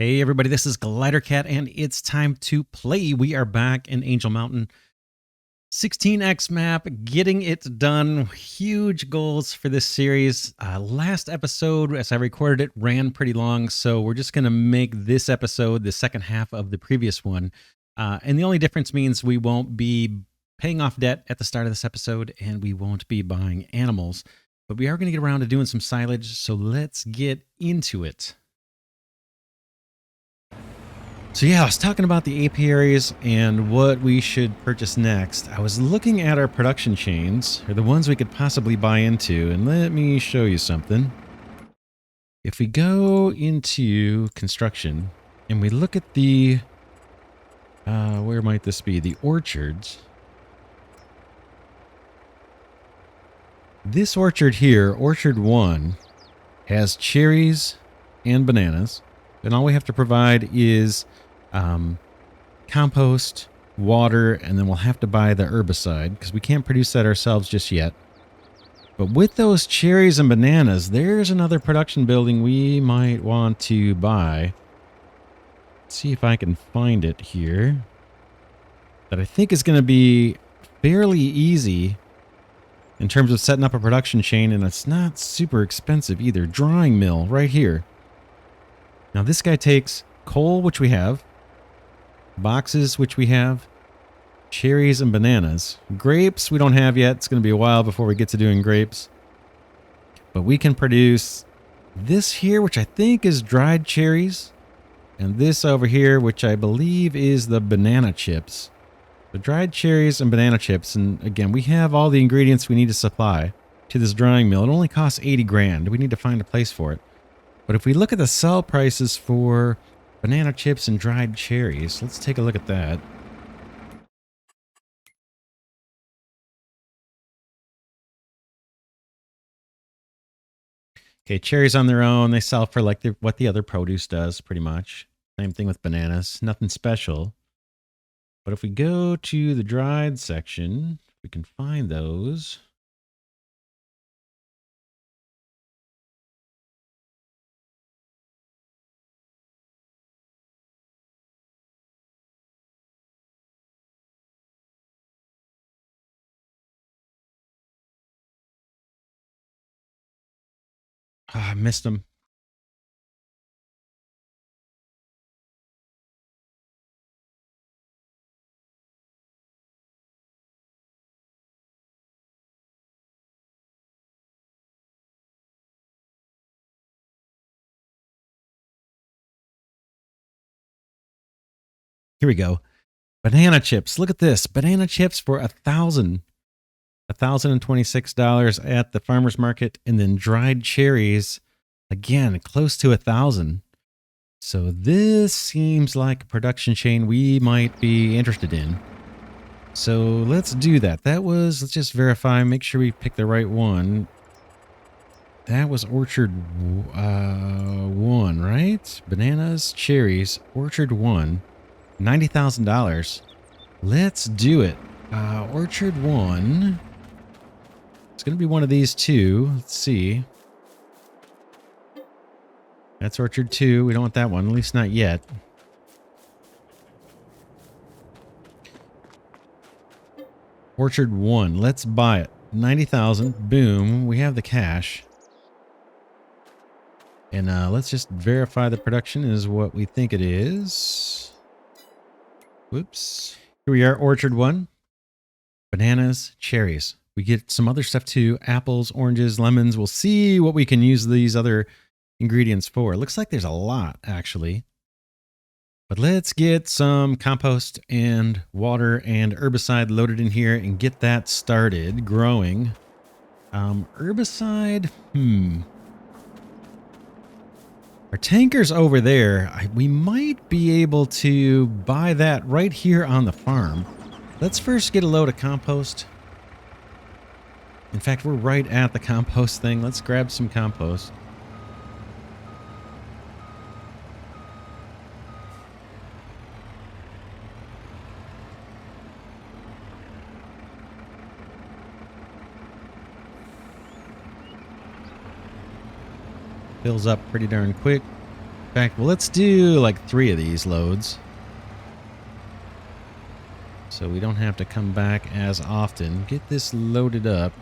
Hey everybody, this is Glidercat and it's time to play. We are back in Angel Mountain 16x map, getting it done. Huge goals for this series. Last episode, as I recorded it, ran pretty long, so we're just going to make this episode the second half of the previous one. And the only difference means we won't be paying off debt at the start of this episode and we won't be buying animals. But we are going to get around to doing some silage, so let's get into it. So yeah, I was talking about the apiaries and what we should purchase next. I was looking at our production chains, or the ones we could possibly buy into, and let me show you something. If we go into construction and we look at the, where might this be? The orchards. This orchard here, Orchard 1, has cherries and bananas, and all we have to provide is compost, water, and then we'll have to buy the herbicide because we can't produce that ourselves just yet. But with those cherries and bananas, there's another production building we might want to buy. Let's see if I can find it here. That I think is going to be fairly easy in terms of setting up a production chain, and it's not super expensive either. Drying mill right here. Now this guy takes coal, which we have, boxes, which we have, cherries and bananas. Grapes we don't have yet. It's going to be a while before we get to doing grapes. But we can produce this here, which I think is dried cherries, and this over here, which I believe is the banana chips. The dried cherries and banana chips, and again, we have all the ingredients we need to supply to this drying mill. It only costs 80 grand. We need to find a place for it. But if we look at the sell prices for banana chips and dried cherries, let's take a look at that. Okay, cherries on their own, they sell for like what the other produce does, pretty much. Same thing with bananas, nothing special. But if we go to the dried section, we can find those. I missed them. Here we go. Banana chips. Look at this. Banana chips for $1,026 at the farmer's market. And then dried cherries, again, close to 1,000. So this seems like a production chain we might be interested in. So let's do that. Let's just verify, make sure we pick the right one. That was Orchard 1, right? Bananas, cherries, Orchard 1. $90,000. Let's do it. Orchard 1. It's going to be one of these two. Let's see. That's Orchard 2. We don't want that one, at least not yet. Orchard 1. Let's buy it. 90,000. Boom. We have the cash. And let's just verify the production is what we think it is. Whoops. Here we are, Orchard 1. Bananas, cherries. We get some other stuff too. Apples, oranges, lemons. We'll see what we can use these other ingredients for. It looks like there's a lot, actually. But let's get some compost and water and herbicide loaded in here and get that started growing. Herbicide, Our tanker's over there. We might be able to buy that right here on the farm. Let's first get a load of compost. In fact, we're right at the compost thing. Let's grab some compost. Fills up pretty darn quick. In fact, well, let's do like 3 of these loads, so we don't have to come back as often. Get this loaded up.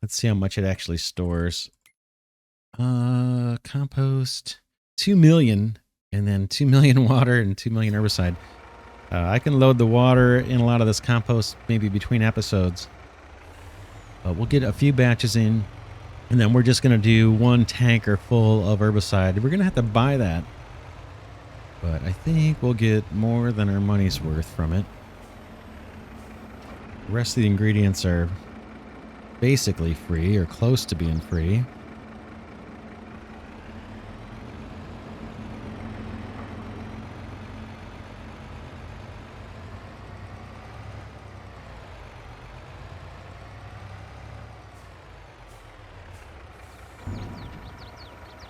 Let's see how much it actually stores. Compost, 2 million, and then 2 million water and 2 million herbicide. I can load the water in a lot of this compost maybe between episodes. But we'll get a few batches in, and then we're just going to do 1 tanker full of herbicide. We're going to have to buy that, but I think we'll get more than our money's worth from it. The rest of the ingredients are basically free or close to being free.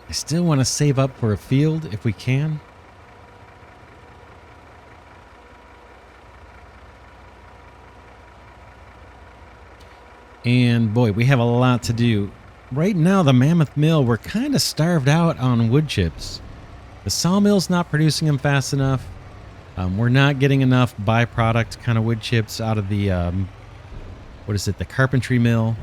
I still want to save up for a field if we can. And boy, we have a lot to do. Right now, the Mammoth Mill, we're kind of starved out on wood chips. The sawmill's not producing them fast enough. We're not getting enough byproduct kind of wood chips out of the, what is it, the carpentry mill.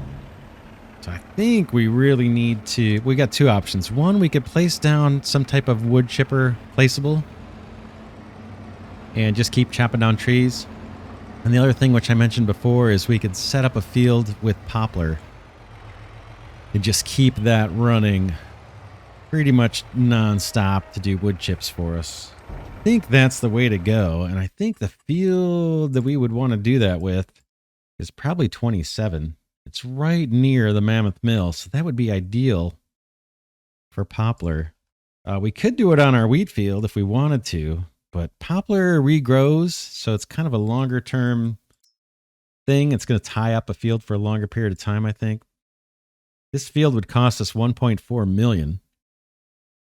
So I think we really need to, we got 2 options. One, we could place down some type of wood chipper placeable and just keep chopping down trees. And the other thing, which I mentioned before, is we could set up a field with poplar and just keep that running pretty much non-stop to do wood chips for us. I think that's the way to go. And I think the field that we would want to do that with is probably 27. It's right near the Mammoth Mill, so that would be ideal for poplar. We could do it on our wheat field if we wanted to, but poplar regrows, so it's kind of a longer term thing. It's going to tie up a field for a longer period of time, I think. This field would cost us 1.4 million.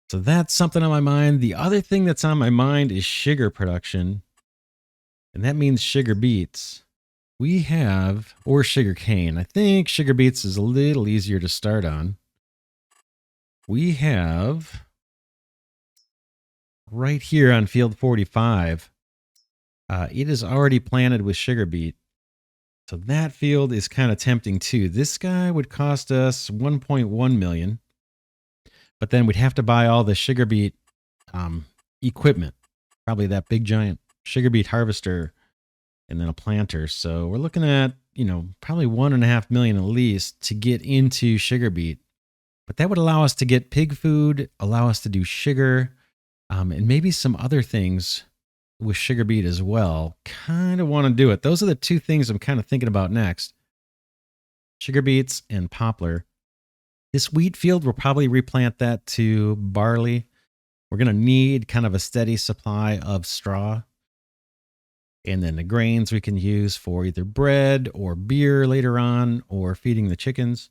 So that's something on my mind. The other thing that's on my mind is sugar production, and that means sugar beets. We have, or sugar cane. I think sugar beets is a little easier to start on. We have right here on field 45. It is already planted with sugar beet. So that field is kind of tempting too. This guy would cost us 1.1 million. But then we'd have to buy all the sugar beet equipment. Probably that big giant sugar beet harvester and then a planter. So we're looking at, probably 1.5 million at least to get into sugar beet. But that would allow us to get pig food, allow us to do sugar, and maybe some other things with sugar beet as well. Kind of want to do it. Those are the 2 things I'm kind of thinking about next. Sugar beets and poplar. This wheat field, we'll probably replant that to barley. We're going to need kind of a steady supply of straw. And then the grains we can use for either bread or beer later on, or feeding the chickens.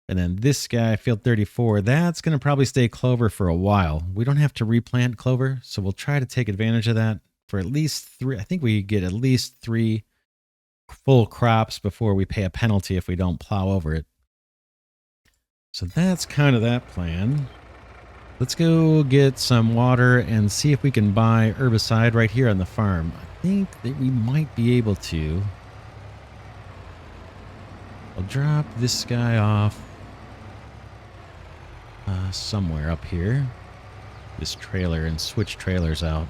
And then this guy, field 34, that's going to probably stay clover for a while. We don't have to replant clover, so we'll try to take advantage of that for at least 3. I think we get at least 3 full crops before we pay a penalty if we don't plow over it. So that's kind of that plan. Let's go get some water and see if we can buy herbicide right here on the farm. I think that we might be able to. I'll drop this guy off somewhere up here. This trailer, and switch trailers out.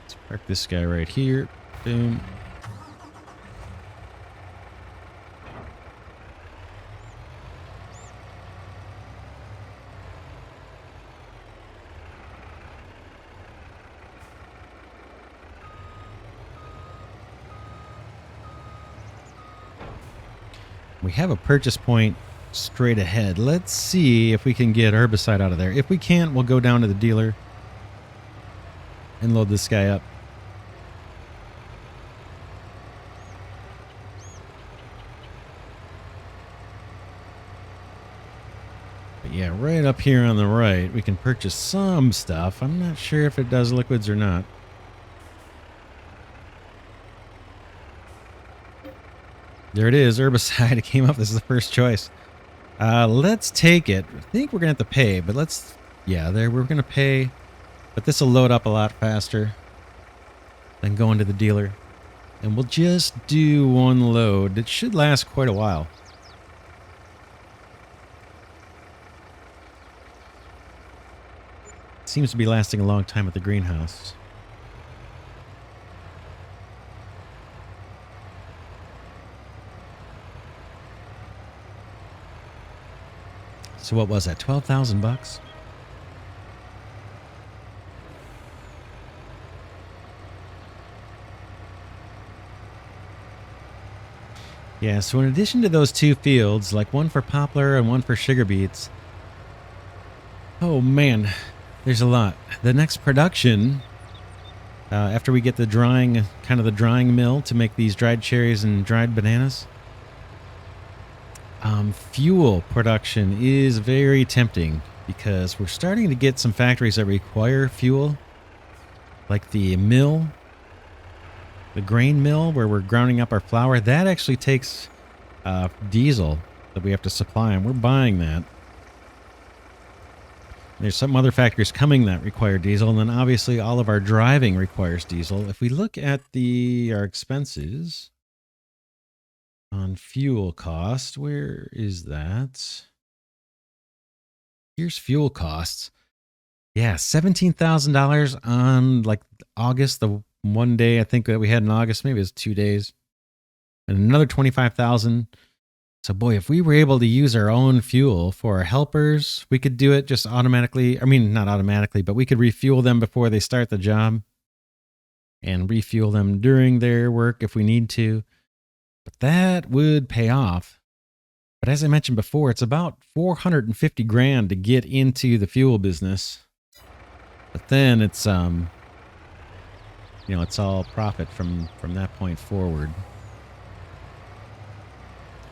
Let's park this guy right here. Boom. We have a purchase point straight ahead. Let's see if we can get herbicide out of there. If we can't, we'll go down to the dealer and load this guy up. But yeah, right up here on the right, we can purchase some stuff. I'm not sure if it does liquids or not. There it is, herbicide. It came up as the first choice. Let's take it. I think we're going to have to pay, but let's... Yeah, there we're going to pay. But this will load up a lot faster than going to the dealer. And we'll just do one load. It should last quite a while. It seems to be lasting a long time at the greenhouse. So what was that? 12,000 bucks? Yeah, so in addition to those two fields, like one for poplar and one for sugar beets, oh man, there's a lot. The next production, after we get the drying, kind of the drying mill to make these dried cherries and dried bananas, fuel production is very tempting because we're starting to get some factories that require fuel, like the mill, the grain mill where we're grounding up our flour. That actually takes diesel that we have to supply, and we're buying that. There's some other factories coming that require diesel, and then obviously all of our driving requires diesel. If we look at our expenses on fuel cost, where is that? Here's fuel costs. Yeah, $17,000 on like August, the one day I think that we had in August, maybe it was 2 days, and another 25,000. So boy, if we were able to use our own fuel for our helpers, we could do it just automatically. I mean, not automatically, but we could refuel them before they start the job and refuel them during their work if we need to. But that would pay off. But as I mentioned before, it's about 450 grand to get into the fuel business. But then it's, it's all profit from that point forward.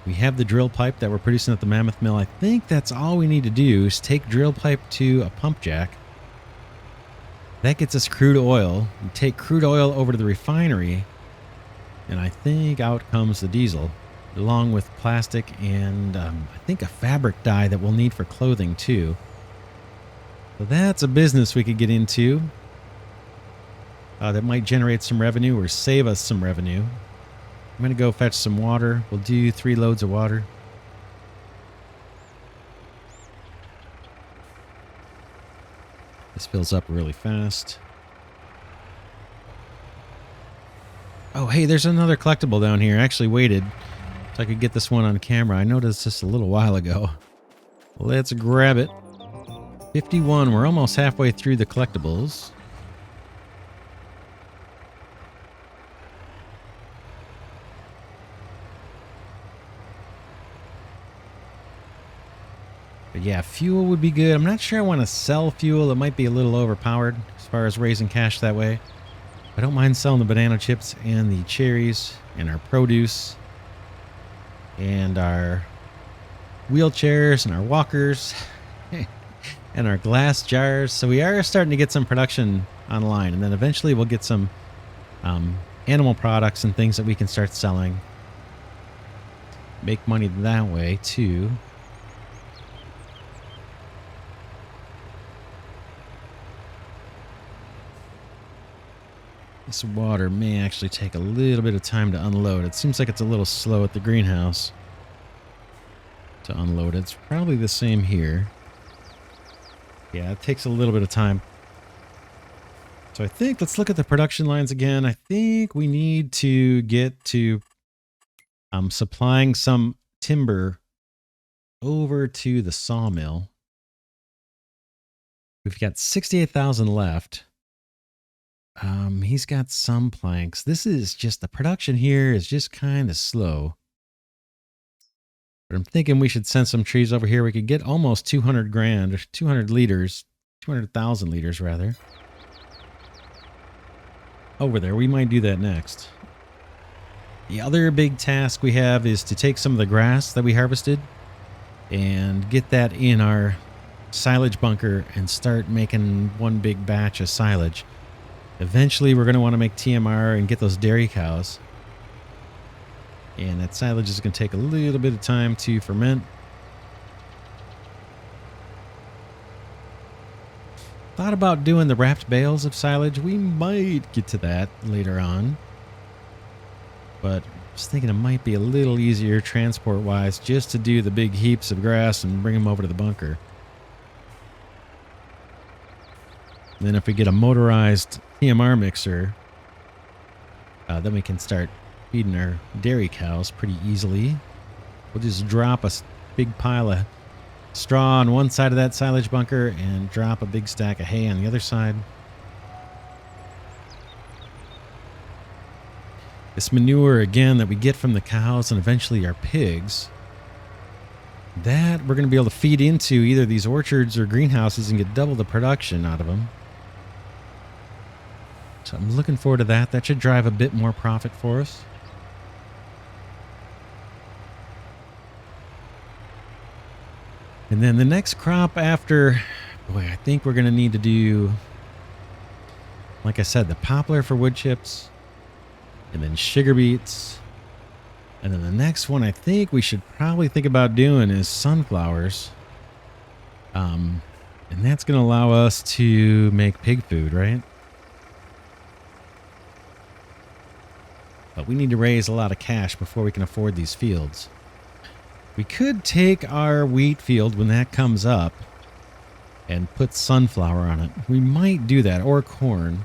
We have the drill pipe that we're producing at the Mammoth Mill. I think that's all we need to do is take drill pipe to a pump jack. That gets us crude oil. We take crude oil over to the refinery, and I think out comes the diesel, along with plastic and I think a fabric dye that we'll need for clothing too. So that's a business we could get into that might generate some revenue or save us some revenue. I'm going to go fetch some water. We'll do 3 loads of water. This fills up really fast. Oh, hey, there's another collectible down here. I actually waited so I could get this one on camera. I noticed this a little while ago. Let's grab it. 51. We're almost halfway through the collectibles. But yeah, fuel would be good. I'm not sure I want to sell fuel. It might be a little overpowered as far as raising cash that way. I don't mind selling the banana chips and the cherries and our produce and our wheelchairs and our walkers and our glass jars. So we are starting to get some production online, and then eventually we'll get some animal products and things that we can start selling. Make money that way too. This water may actually take a little bit of time to unload. It seems like it's a little slow at the greenhouse to unload. It's probably the same here. Yeah, it takes a little bit of time. So I think, let's look at the production lines again. I think we need to get to supplying some timber over to the sawmill. We've got 68,000 left. He's got some planks. This is just, the production here is just kind of slow. But I'm thinking we should send some trees over here. We could get almost 200 grand, or 200 liters, 200,000 liters rather. Over there, we might do that next. The other big task we have is to take some of the grass that we harvested and get that in our silage bunker and start making one big batch of silage. Eventually, we're going to want to make TMR and get those dairy cows. And that silage is going to take a little bit of time to ferment. Thought about doing the wrapped bales of silage. We might get to that later on. But I was thinking it might be a little easier transport-wise just to do the big heaps of grass and bring them over to the bunker. And then if we get a motorized TMR mixer, then we can start feeding our dairy cows pretty easily. We'll just drop a big pile of straw on one side of that silage bunker and drop a big stack of hay on the other side. This manure, again, that we get from the cows and eventually our pigs, that we're going to be able to feed into either these orchards or greenhouses and get double the production out of them. So I'm looking forward to that. That should drive a bit more profit for us. And then the next crop after, boy, I think we're going to need to do, like I said, the poplar for wood chips, and then sugar beets. And then the next one I think we should probably think about doing is sunflowers. And that's going to allow us to make pig food, right? But we need to raise a lot of cash before we can afford these fields. We could take our wheat field when that comes up and put sunflower on it. We might do that, or corn.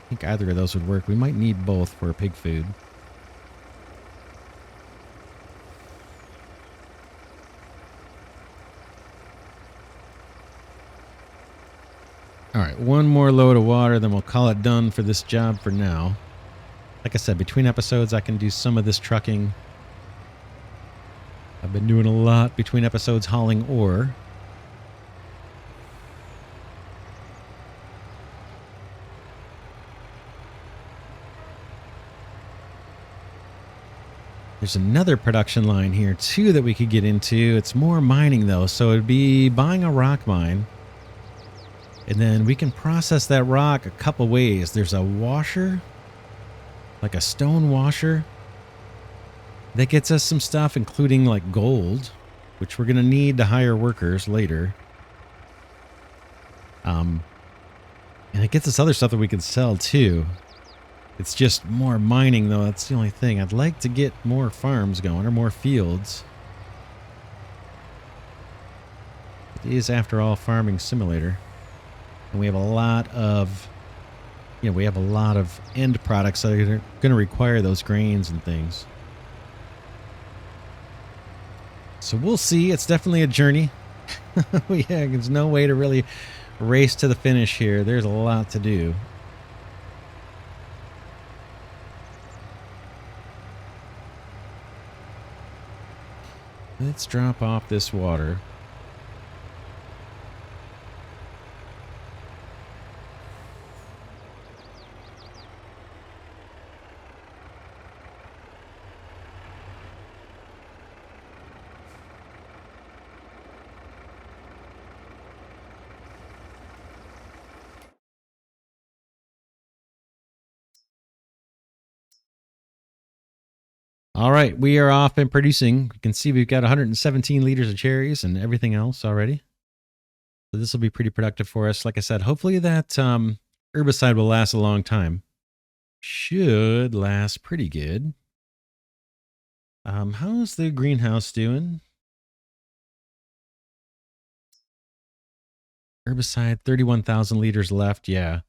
I think either of those would work. We might need both for pig food. All right, one more load of water, then we'll call it done for this job for now. Like I said, between episodes, I can do some of this trucking. I've been doing a lot between episodes hauling ore. There's another production line here too that we could get into. It's more mining though, so it'd be buying a rock mine. And then we can process that rock a couple ways. There's a washer, like a stone washer, that gets us some stuff, including like gold, which we're going to need to hire workers later. And it gets us other stuff that we can sell too. It's just more mining though. That's the only thing. I'd like to get more farms going or more fields. It is, after all, farming simulator. And we have a lot of, we have a lot of end products that are going to require those grains and things. So we'll see. It's definitely a journey. Yeah, there's no way to really race to the finish here. There's a lot to do. Let's drop off this water. All right, we are off and producing. You can see we've got 117 liters of cherries and everything else already. So this will be pretty productive for us. Like I said, hopefully that herbicide will last a long time. Should last pretty good. How's the greenhouse doing? Herbicide, 31,000 liters left. Yeah.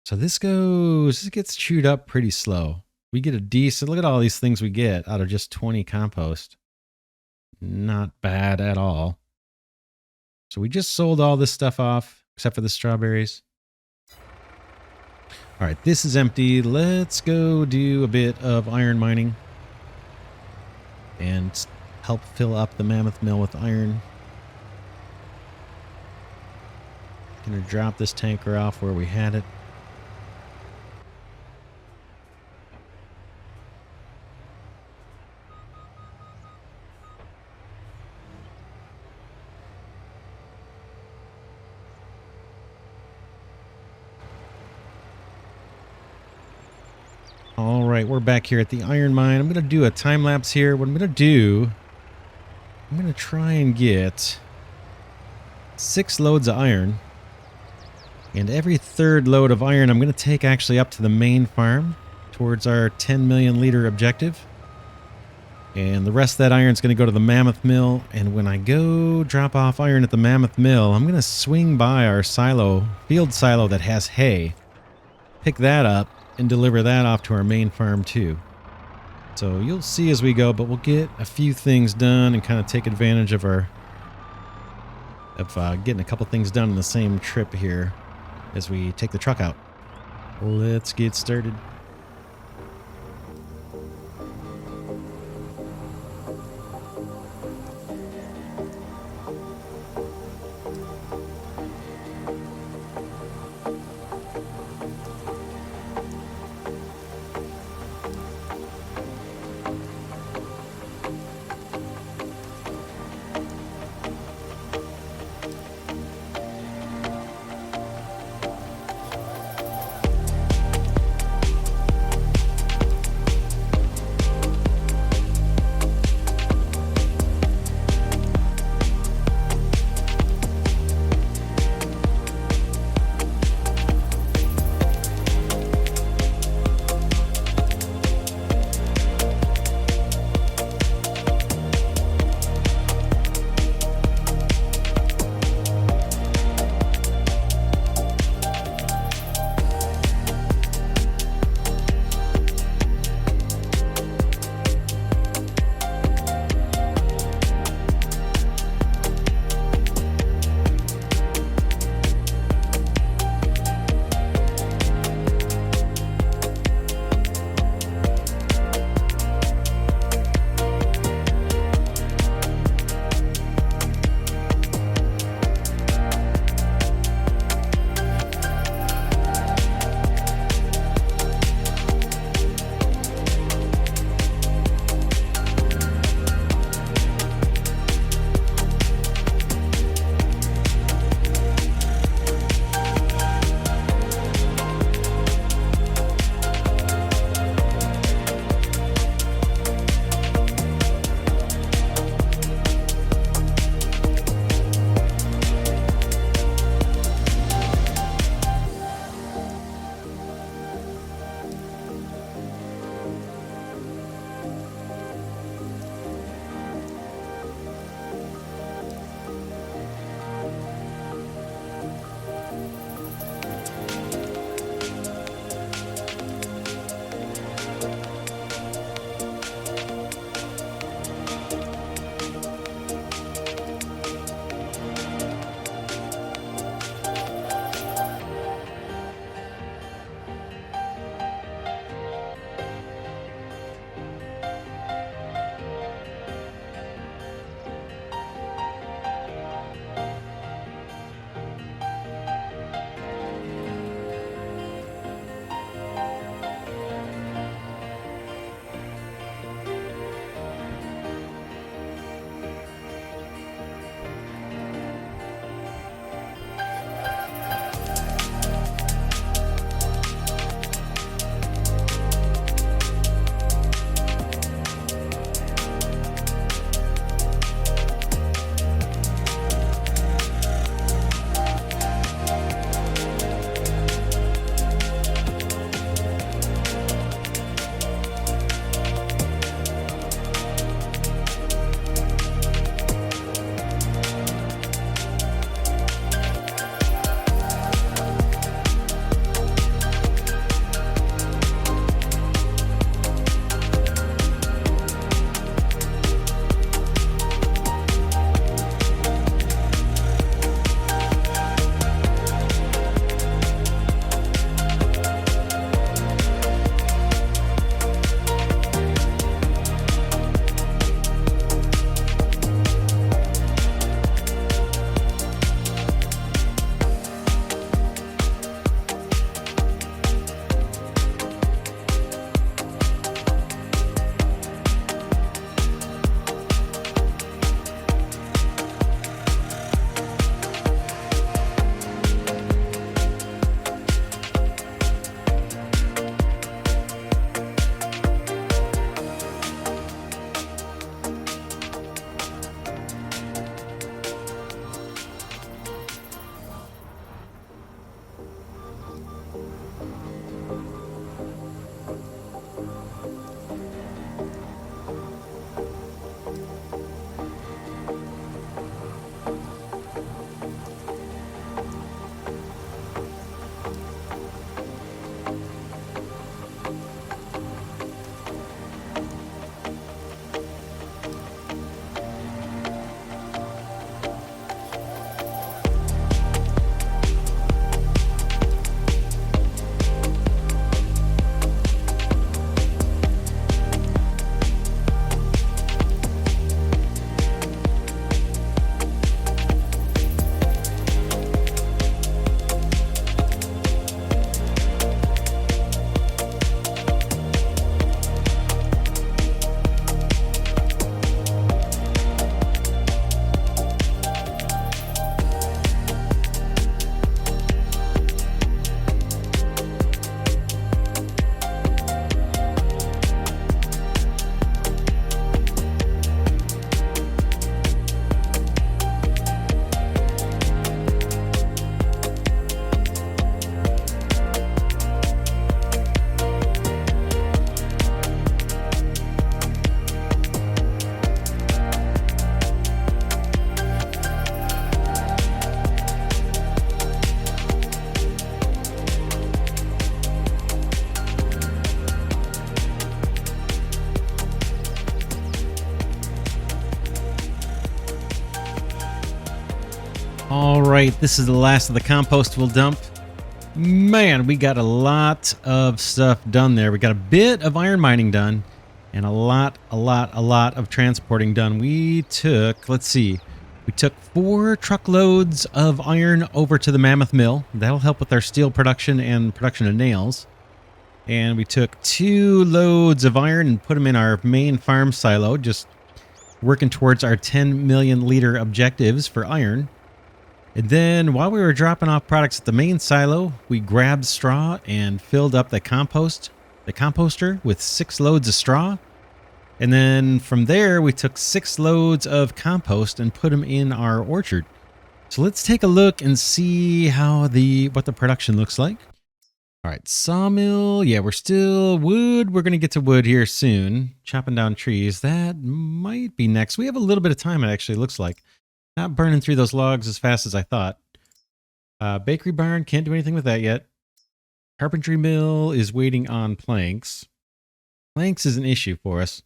So this gets chewed up pretty slow. We get a decent, look at all these things we get out of just 20 compost. Not bad at all. So we just sold all this stuff off, except for the strawberries. All right, this is empty. Let's go do a bit of iron mining and help fill up the mammoth mill with iron. Gonna drop this tanker off where we had it. right, we're back here at the iron mine. I'm going to do a time lapse here. What I'm going to do, I'm going to try and get 6 loads of iron. And every 3rd load of iron I'm going to take actually up to the main farm towards our 10 million liter objective. And the rest of that iron is going to go to the mammoth mill. And when I go drop off iron at the mammoth mill, I'm going to swing by our silo, field silo that has hay, pick that up, and deliver that off to our main farm too. So you'll see as we go, but we'll get a few things done and kind of take advantage of getting a couple things done in the same trip here as we take the truck out. Let's get started. All right, this is the last of the compost we'll dump. Man, we got a lot of stuff done there. We got a bit of iron mining done and a lot of transporting done. We took, let's see, we took 4 truckloads of iron over to the Mammoth Mill. That'll help with our steel production and production of nails. And we took 2 loads of iron and put them in our main farm silo, just working towards our 10 million liter objectives for iron. And then while we were dropping off products at the main silo, we grabbed straw and filled up the composter with 6 loads of straw. And then from there, we took 6 loads of compost and put them in our orchard. So let's take a look and see how what the production looks like. All right, sawmill. Yeah, we're still wood. We're going to get to wood here soon. Chopping down trees. That might be next. We have a little bit of time, it actually looks like. Not burning through those logs as fast as I thought. Bakery barn, can't do anything with that yet. Carpentry mill is waiting on planks. Planks is an issue for us.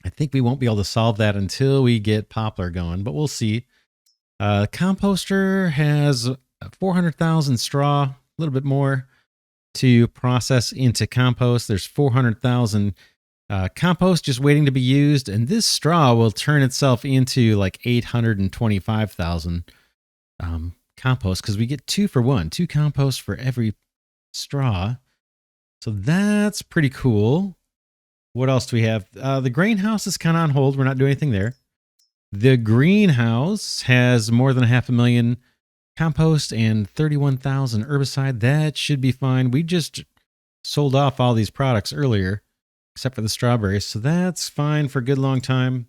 I think we won't be able to solve that until we get poplar going, but we'll see. Composter has 400,000 straw, a little bit more to process into compost. There's 400,000 compost just waiting to be used, and this straw will turn itself into like 825,000 compost because we get 2 for 1, 2 compost for every straw. So that's pretty cool. What else do we have? The greenhouse is kind of on hold. We're not doing anything there. The greenhouse has more than 500,000 compost and 31,000 herbicide. That should be fine. We just sold off all these products earlier, except for the strawberries. So that's fine for a good long time.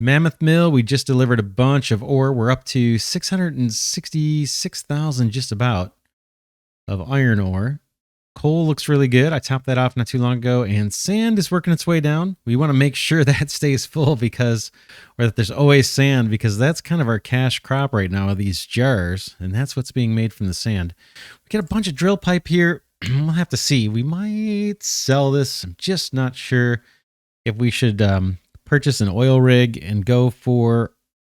Mammoth Mill, we just delivered a bunch of ore. We're up to 666,000 just about of iron ore. Coal looks really good. I topped that off not too long ago, and sand is working its way down. We want to make sure that stays full or that there's always sand, because that's kind of our cash crop right now, these jars, and that's what's being made from the sand. We got a bunch of drill pipe here. We'll have to see. We might sell this. I'm just not sure if we should purchase an oil rig and go for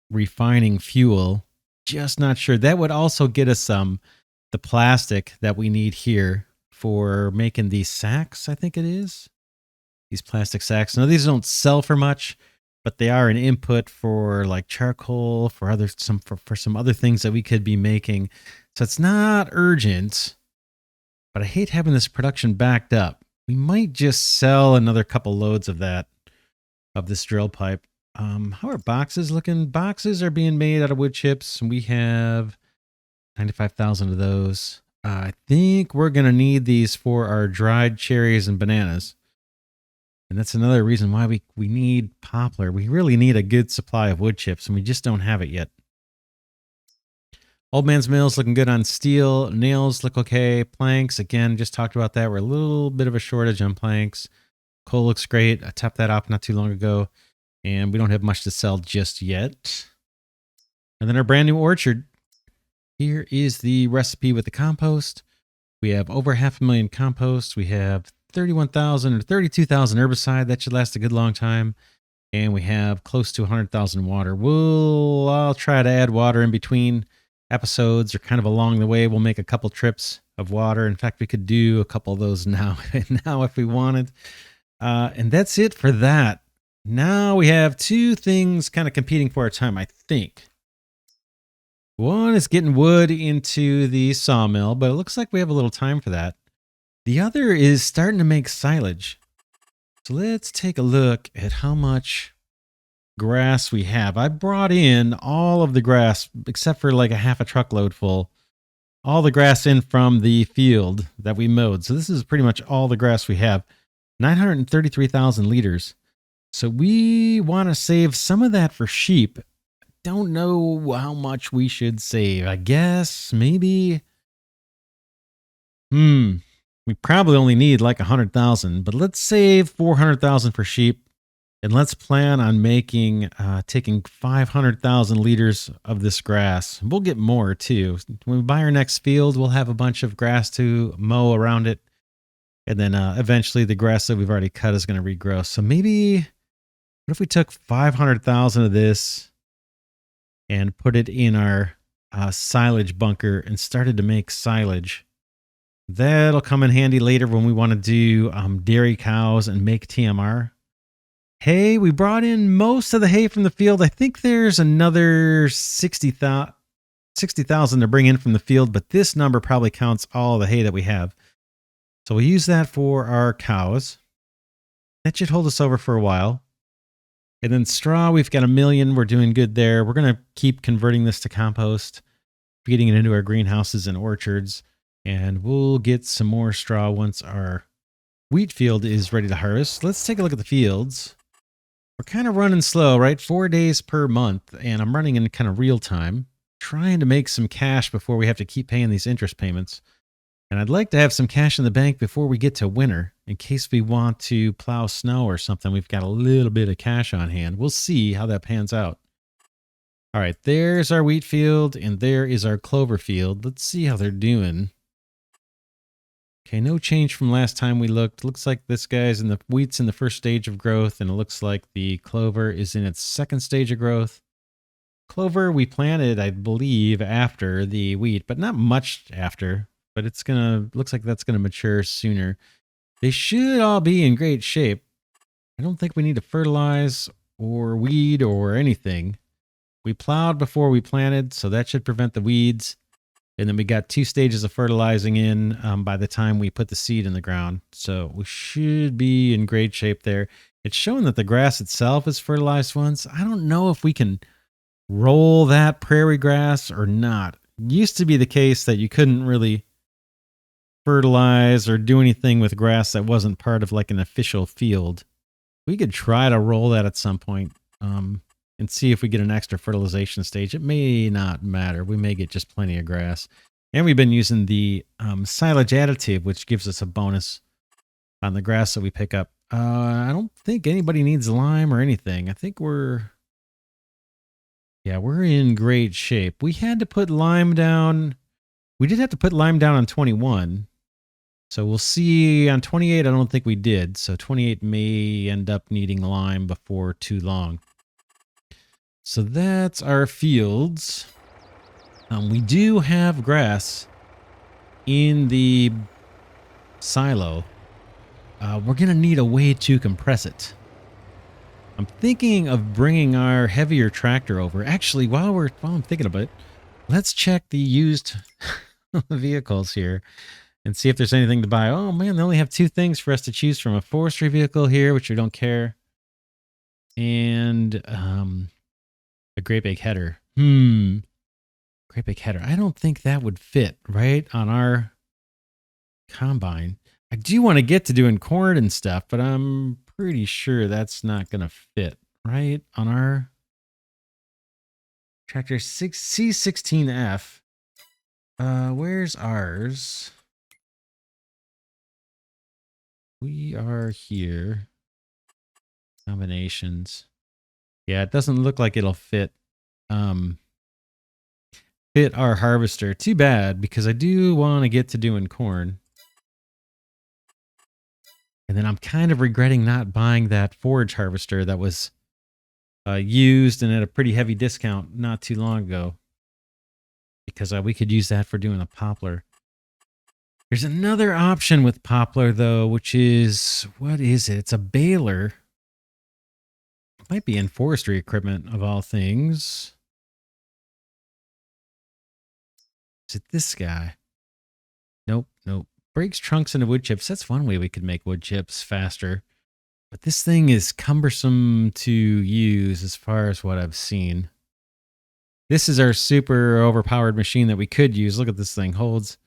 refining fuel. Just not sure. That would also get us the plastic that we need here for making these sacks, I think it is. These plastic sacks. Now, these don't sell for much, but they are an input for like charcoal, for some other things that we could be making. So it's not urgent, but I hate having this production backed up. We might just sell another couple loads of this drill pipe. How are boxes looking? Boxes are being made out of wood chips, and we have 95,000 of those. I think we're going to need these for our dried cherries and bananas. And that's another reason why we need poplar. We really need a good supply of wood chips, and we just don't have it yet. Old Man's Mill's looking good on steel. Nails look okay. Planks, again, just talked about that. We're a little bit of a shortage on planks. Coal looks great. I topped that off not too long ago, and we don't have much to sell just yet. And then our brand new orchard. Here is the recipe with the compost. We have over 500,000 compost. We have 31,000 or 32,000 herbicide. That should last a good long time. And we have close to 100,000 water. I'll try to add water in between episodes or kind of along the way. We'll make a couple trips of water. In fact, we could do a couple of those now if we wanted. And that's it for that. Now we have 2 things kind of competing for our time, I think. One is getting wood into the sawmill, but it looks like we have a little time for that. The other is starting to make silage. So let's take a look at how much grass we have. I brought in all of the grass, except for like a half a truckload full. All the grass in from the field that we mowed. So this is pretty much all the grass we have. 933,000 liters. So we want to save some of that for sheep. Don't know how much we should save. I guess maybe we probably only need like 100,000, but let's save 400,000 for sheep, and let's plan on taking 500,000 liters of this grass. We'll get more too. When we buy our next field, we'll have a bunch of grass to mow around it, and then eventually the grass that we've already cut is going to regrow. So maybe, what if we took 500,000 of this and put it in our silage bunker and started to make silage. That'll come in handy later when we want to do dairy cows and make TMR. Hay, we brought in most of the hay from the field. I think there's another 60,000 to bring in from the field, but this number probably counts all the hay that we have. So we'll use that for our cows. That should hold us over for a while. And then straw, we've got 1 million. We're doing good there. We're going to keep converting this to compost, feeding it into our greenhouses and orchards. And we'll get some more straw once our wheat field is ready to harvest. Let's take a look at the fields. We're kind of running slow, right? 4 days per month. And I'm running in kind of real time, trying to make some cash before we have to keep paying these interest payments. And I'd like to have some cash in the bank before we get to winter in case we want to plow snow or something. We've got a little bit of cash on hand. We'll see how that pans out. All right, there's our wheat field and there is our clover field. Let's see how they're doing. Okay, no change from last time we looked. Looks like this guy's in the wheat's in the first stage of growth, and it looks like the clover is in its second stage of growth. Clover we planted, I believe, after the wheat, but not much after. But it's looks like that's gonna mature sooner. They should all be in great shape. I don't think we need to fertilize or weed or anything. We plowed before we planted, so that should prevent the weeds. And then we got 2 stages of fertilizing in by the time we put the seed in the ground. So we should be in great shape there. It's showing that the grass itself is fertilized once. I don't know if we can roll that prairie grass or not. It used to be the case that you couldn't really fertilize or do anything with grass that wasn't part of like an official field. We could try to roll that at some point and see if we get an extra fertilization stage. It may not matter. We may get just plenty of grass. And we've been using the silage additive, which gives us a bonus on the grass that we pick up. I don't think anybody needs lime or anything. I think we're in great shape. We had to put lime down. We did have to put lime down on 21. So we'll see on 28. I don't think we did. So 28 may end up needing lime before too long. So that's our fields. We do have grass in the silo. We're going to need a way to compress it. I'm thinking of bringing our heavier tractor over. Actually, while I'm thinking about it, let's check the used vehicles here and see if there's anything to buy. Oh man, they only have 2 things for us to choose from. A forestry vehicle here, which we don't care. And a great big header. Great big header. I don't think that would fit right on our combine. I do want to get to doing corn and stuff, but I'm pretty sure that's not going to fit right on our tractor C16F. Where's ours? We are here. Combinations. Yeah, it doesn't look like it'll fit fit our harvester. Too bad, because I do want to get to doing corn. And then I'm kind of regretting not buying that forage harvester that was used and at a pretty heavy discount not too long ago. Because we could use that for doing a poplar. There's another option with poplar, though, which is, what is it? It's a baler. It might be in forestry equipment, of all things. Is it this guy? Nope. Breaks trunks into wood chips. That's one way we could make wood chips faster. But this thing is cumbersome to use as far as what I've seen. This is our super overpowered machine that we could use. Look at this thing. Holds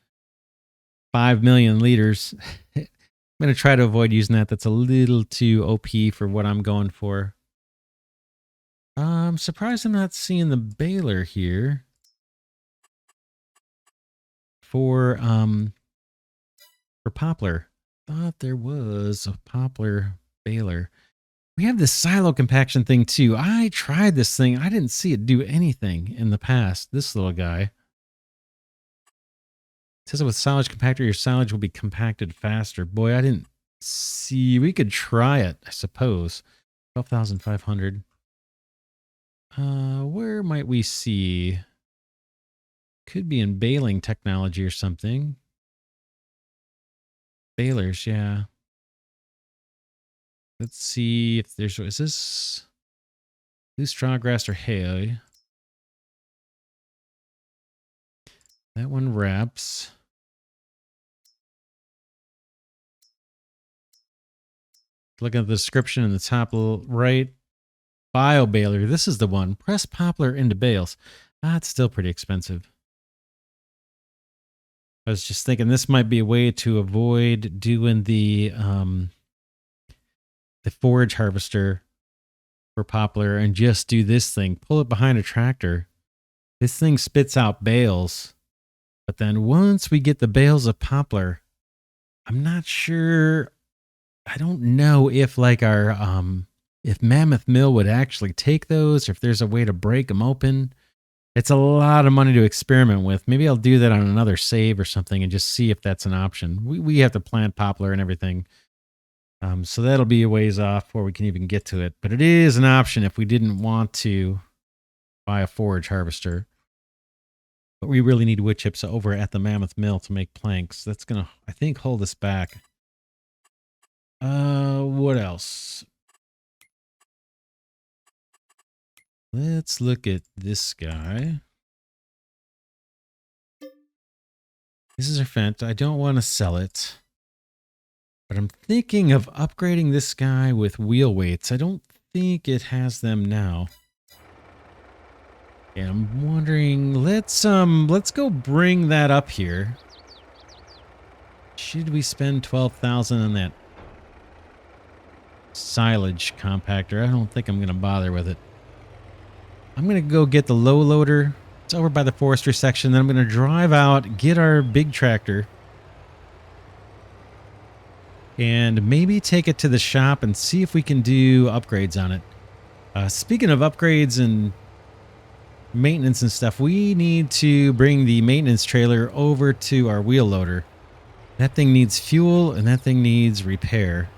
5 million liters. I'm going to try to avoid using that. That's a little too OP for what I'm going for. I'm surprised I'm not seeing the baler here. For poplar. Thought there was a poplar baler. We have this silo compaction thing too. I tried this thing. I didn't see it do anything in the past. This little guy. It says with silage compactor, your silage will be compacted faster. Boy, I didn't see. We could try it, I suppose. 12,500. Where might we see? Could be in baling technology or something. Balers, yeah. Let's see if there's, is this loose straw grass or hay? That one wraps. Look at the description in the top right. Bio baler. This is the one. Press poplar into bales. It's still pretty expensive. I was just thinking this might be a way to avoid doing the forage harvester for poplar and just do this thing. Pull it behind a tractor. This thing spits out bales. But then once we get the bales of poplar, I'm not sure. I don't know if like our if Mammoth Mill would actually take those, or if there's a way to break them open. It's a lot of money to experiment with. Maybe I'll do that on another save or something and just see if that's an option. We have to plant poplar and everything. So that'll be a ways off before we can even get to it. But it is an option if we didn't want to buy a forage harvester. But we really need wood chips over at the Mammoth Mill to make planks. That's going to, I think, hold us back. What else? Let's look at this guy. This is our fence. I don't want to sell it. But I'm thinking of upgrading this guy with wheel weights. I don't think it has them now. And I'm wondering, let's go bring that up here. Should we spend 12,000 on that silage compactor? I don't think I'm going to bother with it. I'm going to go get the low loader. It's over by the forestry section. Then I'm going to drive out, get our big tractor, and maybe take it to the shop and see if we can do upgrades on it. Speaking of upgrades and maintenance and stuff, we need to bring the maintenance trailer over to our wheel loader. That thing needs fuel and that thing needs repair.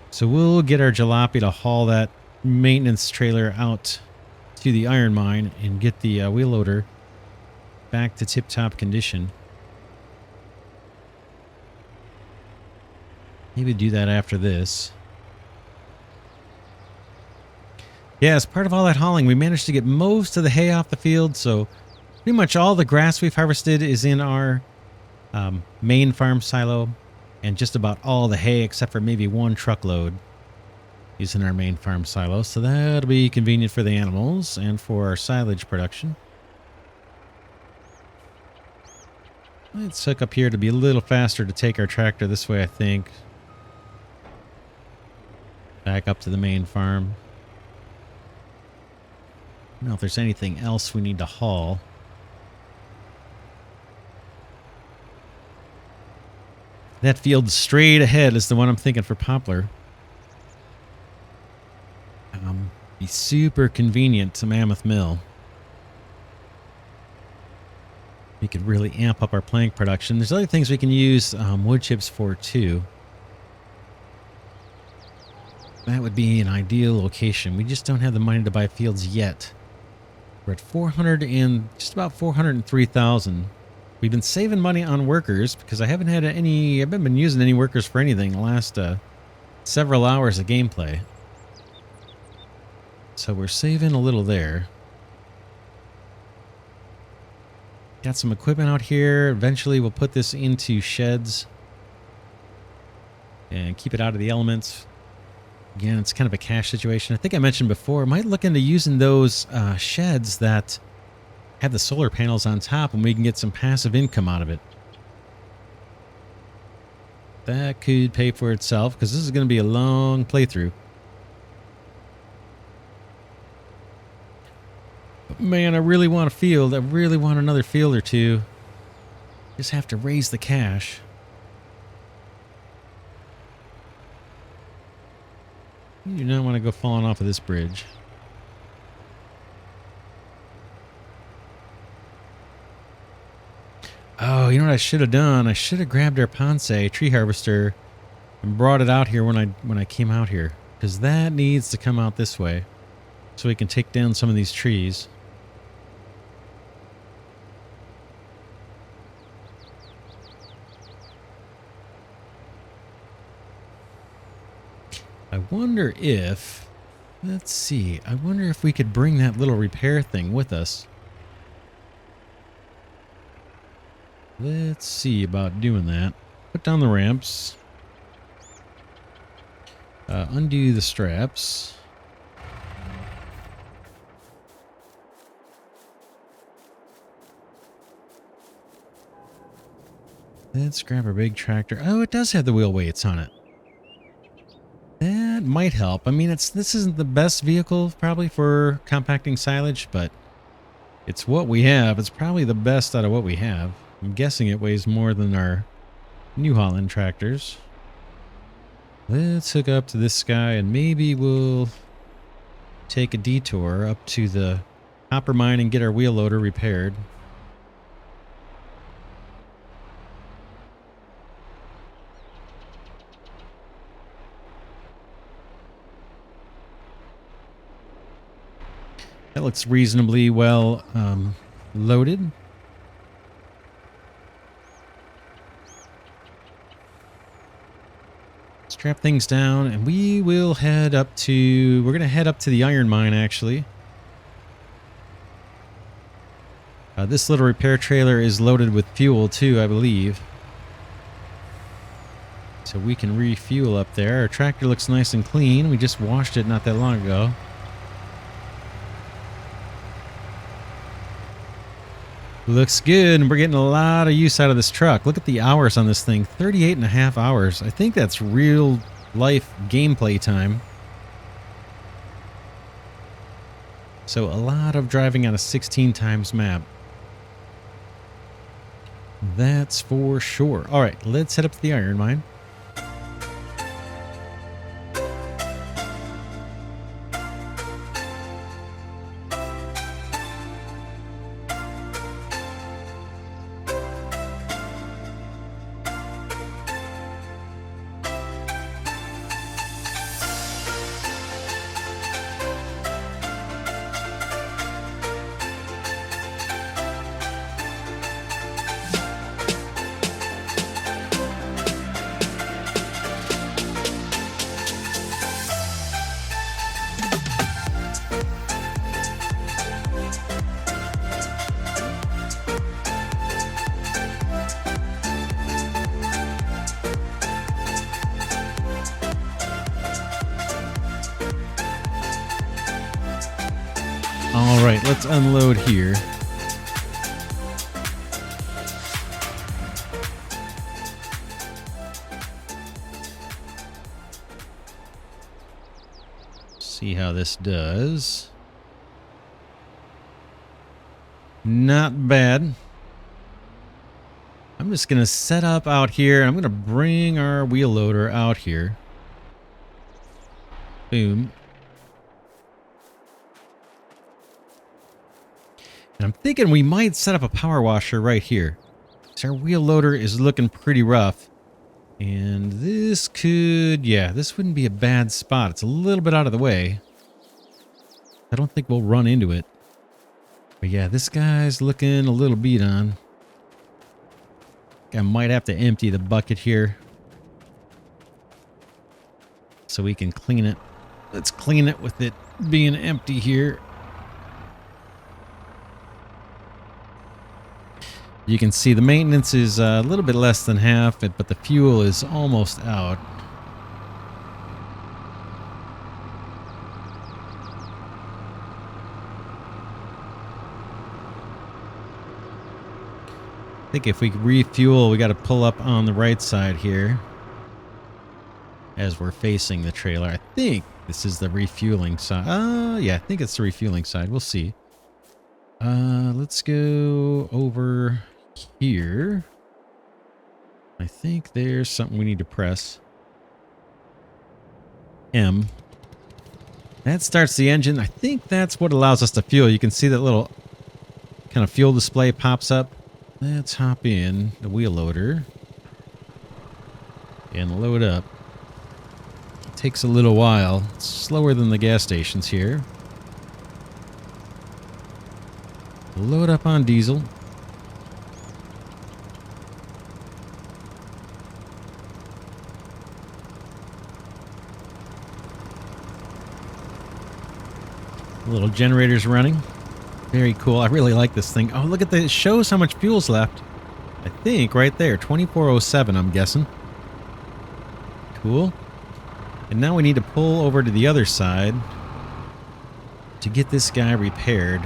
So we'll get our jalopy to haul that maintenance trailer out to the iron mine and get the wheel loader back to tip-top condition. Maybe do that after this. Yeah, as part of all that hauling, we managed to get most of the hay off the field, so pretty much all the grass we've harvested is in our main farm silo, and just about all the hay except for maybe one truckload is in our main farm silo, so that'll be convenient for the animals and for our silage production. Let's hook up here to be a little faster to take our tractor this way, I think. Back up to the main farm. I don't know if there's anything else we need to haul. That field straight ahead is the one I'm thinking for poplar. Be super convenient to Mammoth Mill. We could really amp up our plank production. There's other things we can use wood chips for too. That would be an ideal location. We just don't have the money to buy fields yet. We're at 400 and just about 403,000. We've been saving money on workers because I haven't been using any workers for anything the last several hours of gameplay. So we're saving a little there. Got some equipment out here. Eventually we'll put this into sheds and keep it out of the elements. Again, it's kind of a cash situation. I think I mentioned before, I might look into using those sheds that have the solar panels on top and we can get some passive income out of it. That could pay for itself because this is going to be a long playthrough. But man, I really want a field. I really want another field or two. Just have to raise the cash. You do not want to go falling off of this bridge. Oh, you know what I should have done? I should have grabbed our Ponce tree harvester and brought it out here when I came out here, because that needs to come out this way so we can take down some of these trees. I wonder if... Let's see. I wonder if we could bring that little repair thing with us. Let's see about doing that. Put down the ramps. Undo the straps. Let's grab our big tractor. Oh, it does have the wheel weights on it. That might help. I mean, this isn't the best vehicle probably for compacting silage, but it's what we have. It's probably the best out of what we have. I'm guessing it weighs more than our New Holland tractors. Let's hook up to this guy and maybe we'll take a detour up to the hopper mine and get our wheel loader repaired. That looks reasonably well loaded. Strap things down and we will head up to... We're going to head up to the iron mine actually. This little repair trailer is loaded with fuel too, I believe. So we can refuel up there. Our tractor looks nice and clean. We just washed it not that long ago. Looks good, and we're getting a lot of use out of this truck. Look at the hours on this thing, 38.5 hours. I think that's real life gameplay time. So a lot of driving on a 16 times map. That's for sure. All right, let's head up to the iron mine. All right, let's unload here. See how this does. Not bad. I'm just going to set up out here. I'm going to bring our wheel loader out here. Boom. And I'm thinking we might set up a power washer right here. So our wheel loader is looking pretty rough. And this could, yeah, this wouldn't be a bad spot. It's a little bit out of the way. I don't think we'll run into it. But yeah, this guy's looking a little beat on. I might have to empty the bucket here so we can clean it. Let's clean it with it being empty here. You can see the maintenance is a little bit less than half, but the fuel is almost out. I think if we refuel, we got to pull up on the right side here as we're facing the trailer. I think this is the refueling side. Yeah, I think it's the refueling side. We'll see. Let's go over here. I think there's something we need to press. M. That starts the engine. I think that's what allows us to fuel. You can see that little kind of fuel display pops up. Let's hop in the wheel loader and load up. It takes a little while. It's slower than the gas stations here. Load up on diesel. Little generators running. Very cool. I really like this thing. Oh, look at that. It shows how much fuel's left. I think right there. 2407, I'm guessing. Cool. And now we need to pull over to the other side to get this guy repaired.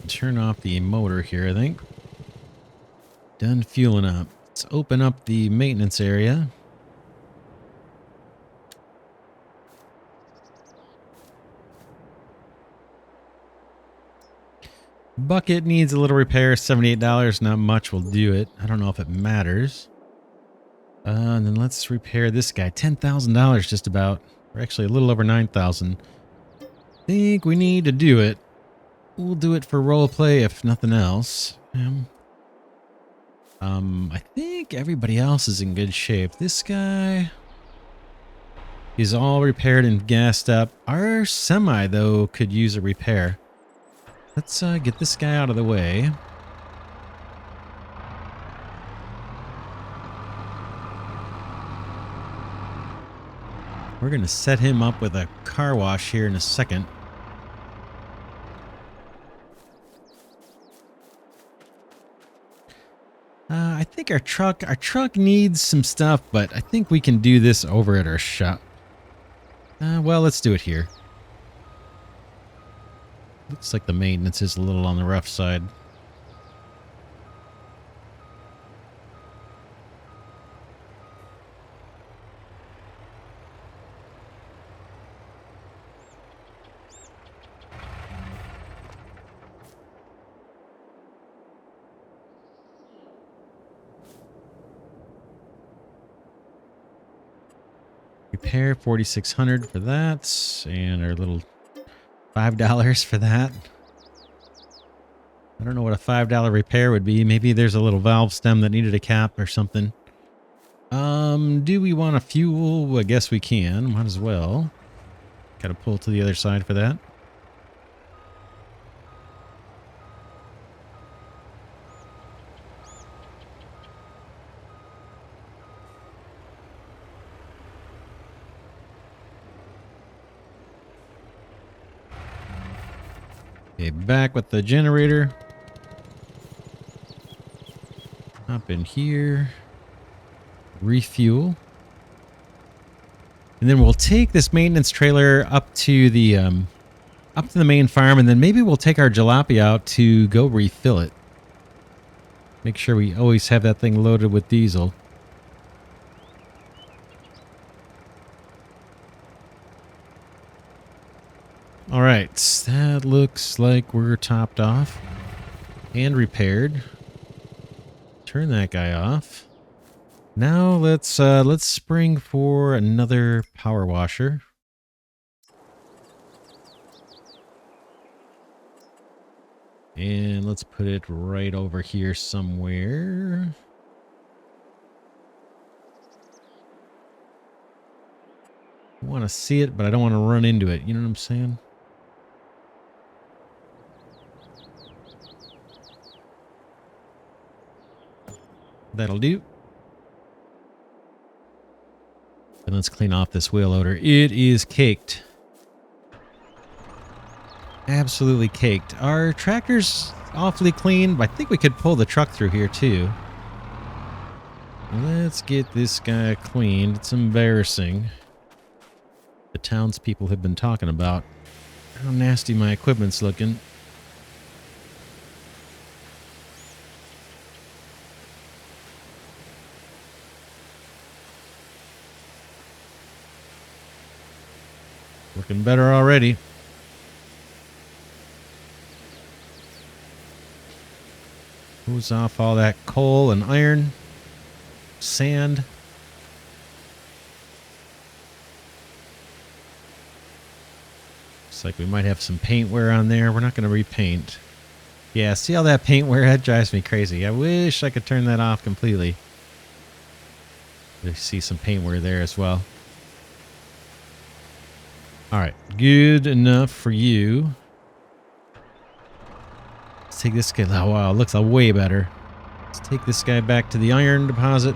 Turn off the motor here, I think. Done fueling up. Let's open up the maintenance area. Bucket needs a little repair. $78. Not much will do it. I don't know if it matters. And then let's repair this guy. $10,000 just about. Or actually a little over 9,000. Think we need to do it. We'll do it for roleplay if nothing else. I think everybody else is in good shape. This guy is all repaired and gassed up. Our semi, though, could use a repair. Let's get this guy out of the way. We're going to set him up with a car wash here in a second. I think our truck needs some stuff, but I think we can do this over at our shop. Well, let's do it here. Looks like the maintenance is a little on the rough side. Repair 4,600 for that, and our little $5 for that. I don't know what a $5 repair would be. Maybe there's a little valve stem that needed a cap or something. Do we want a fuel? I guess we can. Might as well. Gotta pull to the other side for that. Okay, back with the generator. Hop in here. Refuel. And then we'll take this maintenance trailer up to the main farm, and then maybe we'll take our jalopy out to go refill it. Make sure we always have that thing loaded with diesel. All right, that looks like we're topped off and repaired. Turn that guy off. Now let's spring for another power washer. And let's put it right over here somewhere. I want to see it, but I don't want to run into it. You know what I'm saying? That'll do. And let's clean off this wheel loader. It is caked. Absolutely caked. Our tractor's awfully clean, but I think we could pull the truck through here too. Let's get this guy cleaned. It's embarrassing. The townspeople have been talking about how nasty my equipment's looking. Looking better already. Moves off all that coal and iron, sand. Looks like we might have some paint wear on there. We're not going to repaint. Yeah, see all that paint wear? That drives me crazy. I wish I could turn that off completely. I see some paint wear there as well. All right, good enough for you. Let's take this guy. Oh, wow, looks way better. Let's take this guy back to the iron deposit.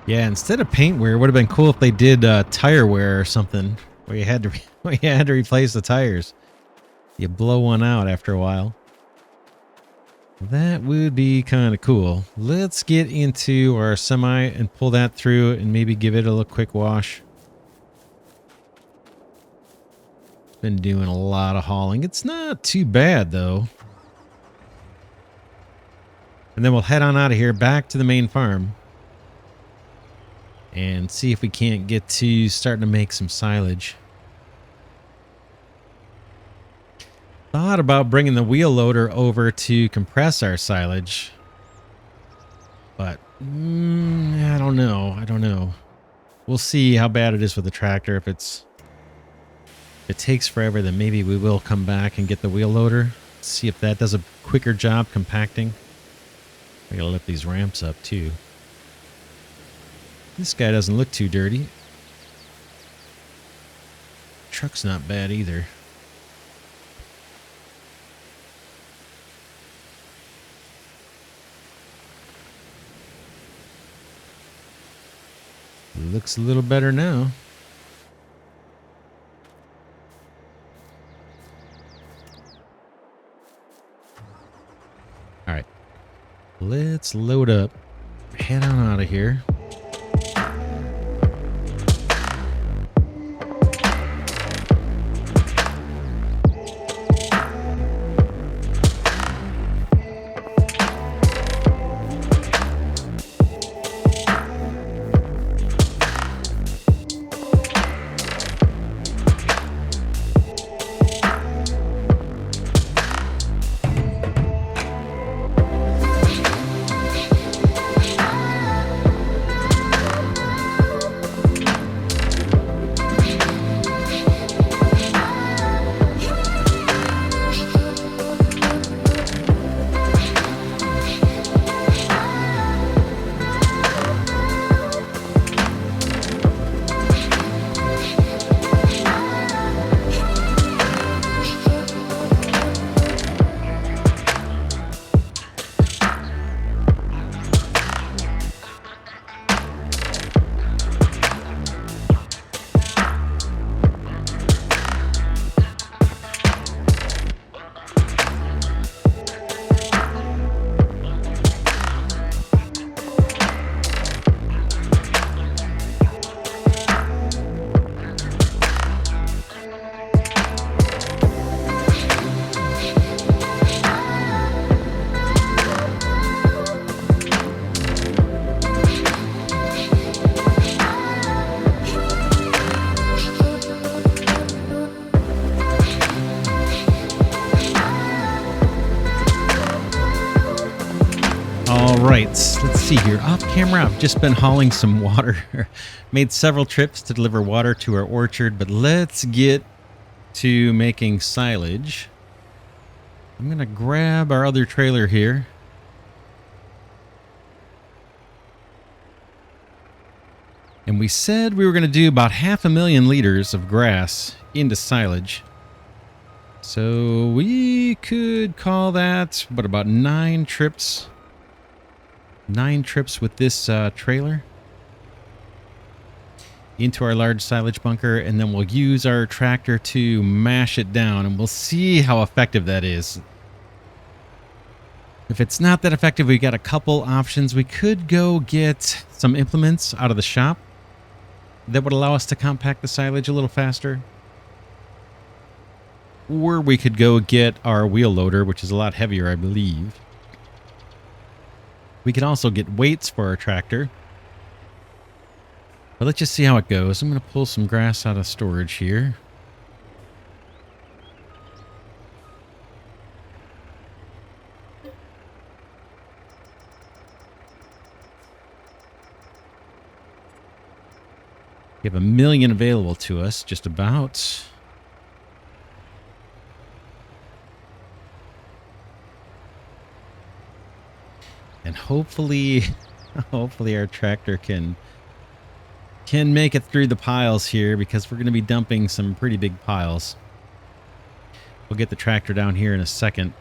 Yeah, instead of paint wear, it would have been cool if they did tire wear or something, where you had to replace the tires. You blow one out after a while. That would be kind of cool. Let's get into our semi and pull that through and maybe give it a little quick wash. It's been doing a lot of hauling. It's not too bad though. And then we'll head on out of here back to the main farm. And see if we can't get to starting to make some silage. Thought about bringing the wheel loader over to compress our silage. But, I don't know. We'll see how bad it is with the tractor. If it takes forever, then maybe we will come back and get the wheel loader. See if that does a quicker job compacting. I gotta lift these ramps up too. This guy doesn't look too dirty. Truck's not bad either. Looks a little better now. All right. Let's load up. Head on out of here. Right, let's see here. Off camera, I've just been hauling some water. Made several trips to deliver water to our orchard, but let's get to making silage. I'm going to grab our other trailer here. And we said we were going to do about 500,000 liters of grass into silage. So we could call that, what, about 9 trips? 9 trips with this trailer into our large silage bunker, and then we'll use our tractor to mash it down, and we'll see how effective that is. If it's not that effective, we got a couple options. We could go get some implements out of the shop that would allow us to compact the silage a little faster. Or we could go get our wheel loader, which is a lot heavier, I believe. We could also get weights for our tractor. But let's just see how it goes. I'm going to pull some grass out of storage here. We have 1 million available to us, just about. And hopefully, hopefully our tractor can make it through the piles here, because we're going to be dumping some pretty big piles. We'll get the tractor down here in a second.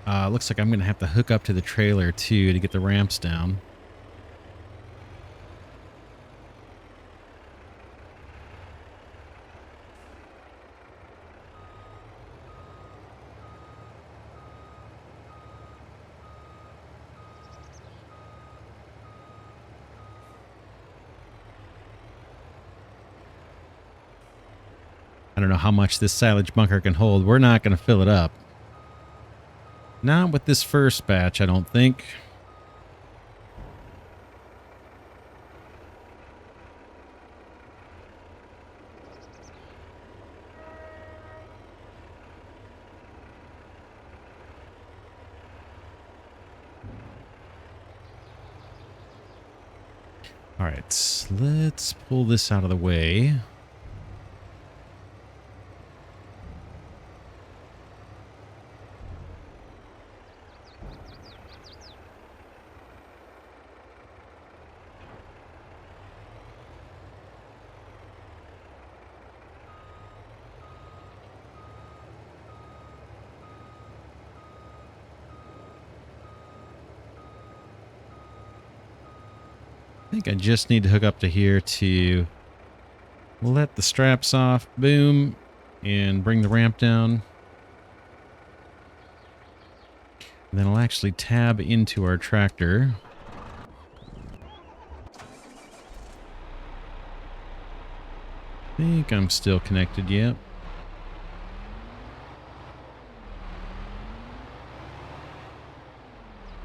Looks like I'm going to have to hook up to the trailer too to get the ramps down. I don't know how much this silage bunker can hold. We're not going to fill it up. Not with this first batch, I don't think. All right, let's pull this out of the way. I think I just need to hook up to here to let the straps off, boom, and bring the ramp down. And then I'll actually tab into our tractor. I think I'm still connected, yep.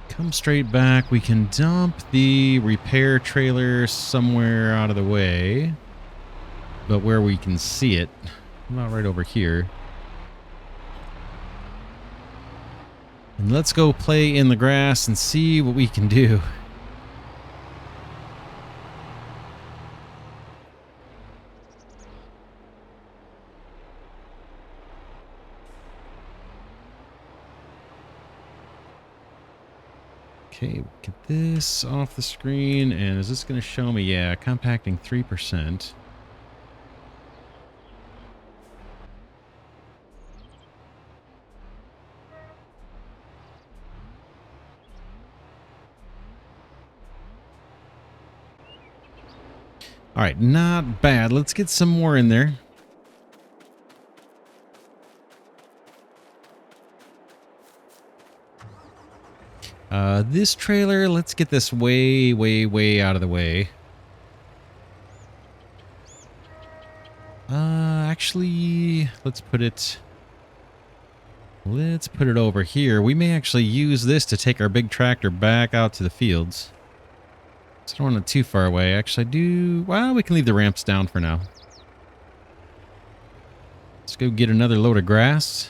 Come straight back. We can dump the repair trailer somewhere out of the way, but where we can see it. Not right over here. And let's go play in the grass and see what we can do. Okay, get this off the screen, and is this going to show me? Yeah, compacting 3%. All right, not bad. Let's get some more in there. This trailer, let's get this way, way, way out of the way. Actually, let's put it over here. We may actually use this to take our big tractor back out to the fields. So I don't want it too far away. Actually, well, we can leave the ramps down for now. Let's go get another load of grass.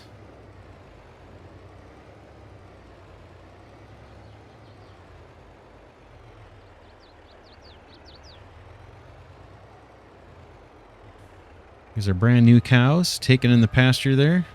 These are brand new cows taken in the pasture there.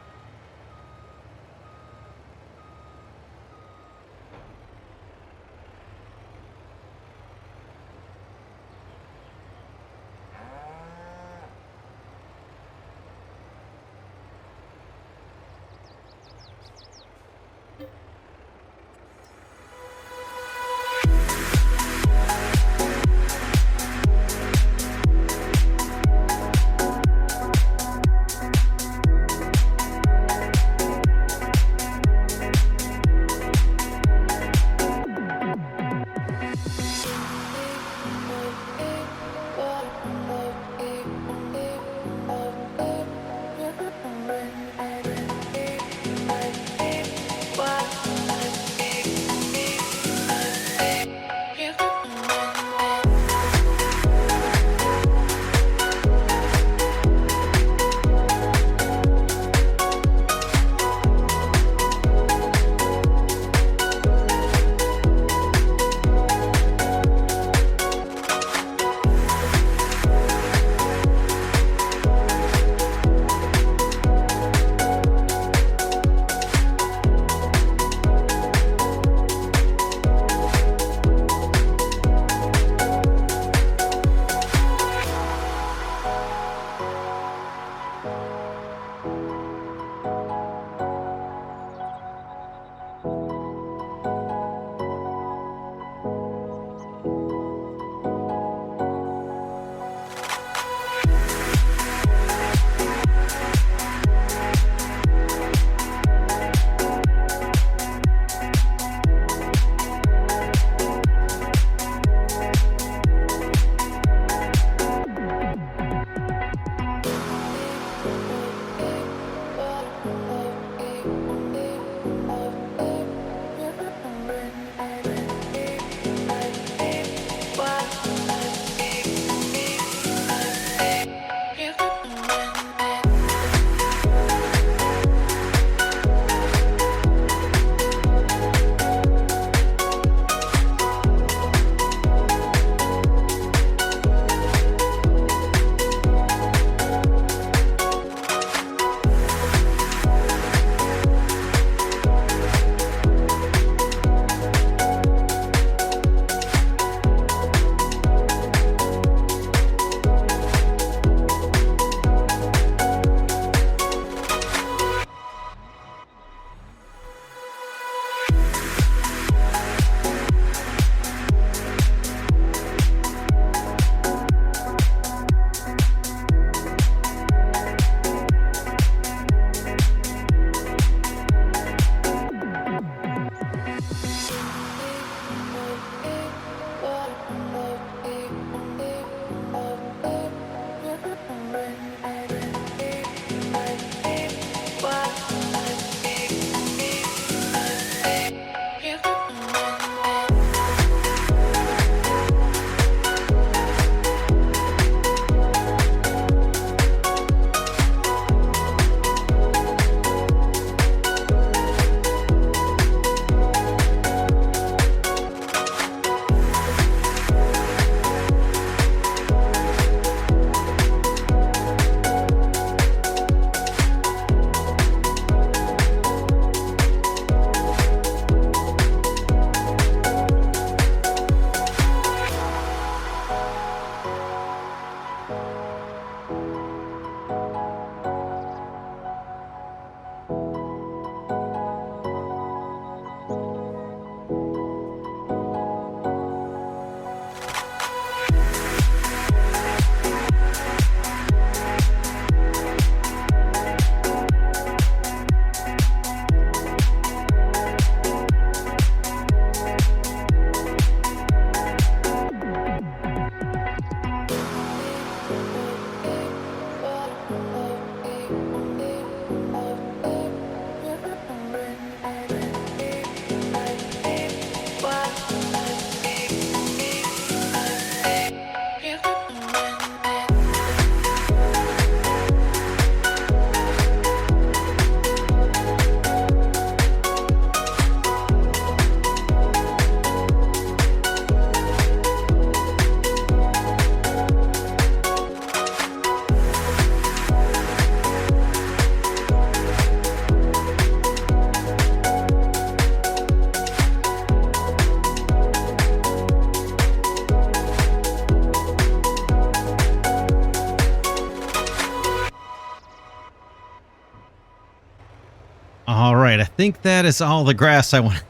All right, I think that is all the grass I want.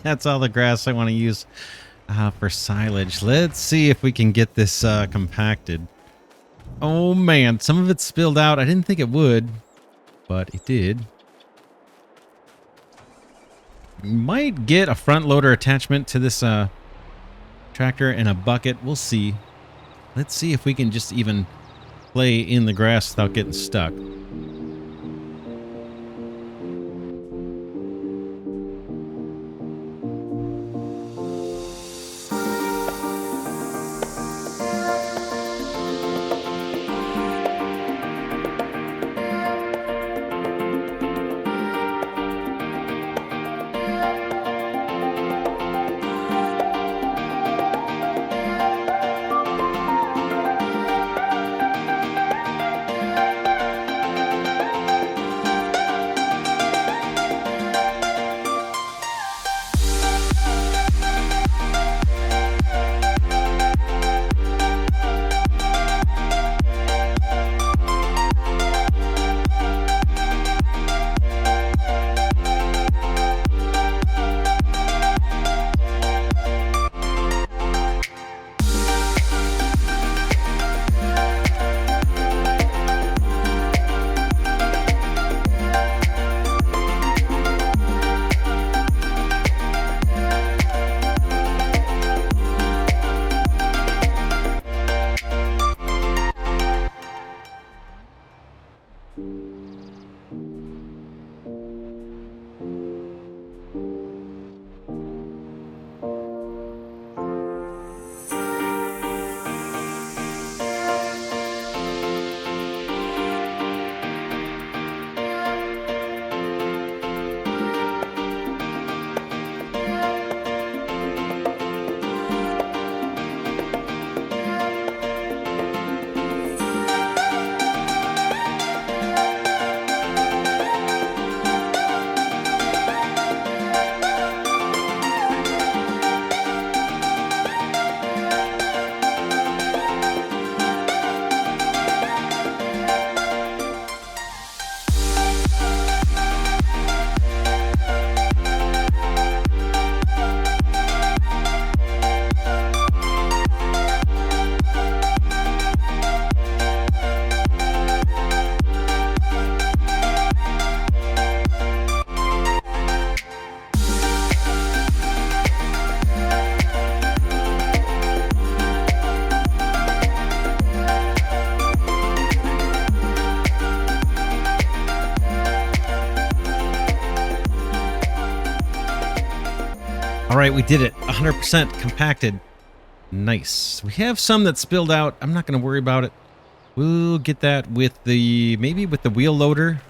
That's all the grass I want to use for silage. Let's see if we can get this compacted. Oh man, some of it spilled out. I didn't think it would, but it did. Might get a front loader attachment to this tractor and a bucket. We'll see. Let's see if we can just even play in the grass without getting stuck. All right, we did it. 100% compacted. Nice. We have some that spilled out. I'm not going to worry about it. We'll get that with maybe with the wheel loader.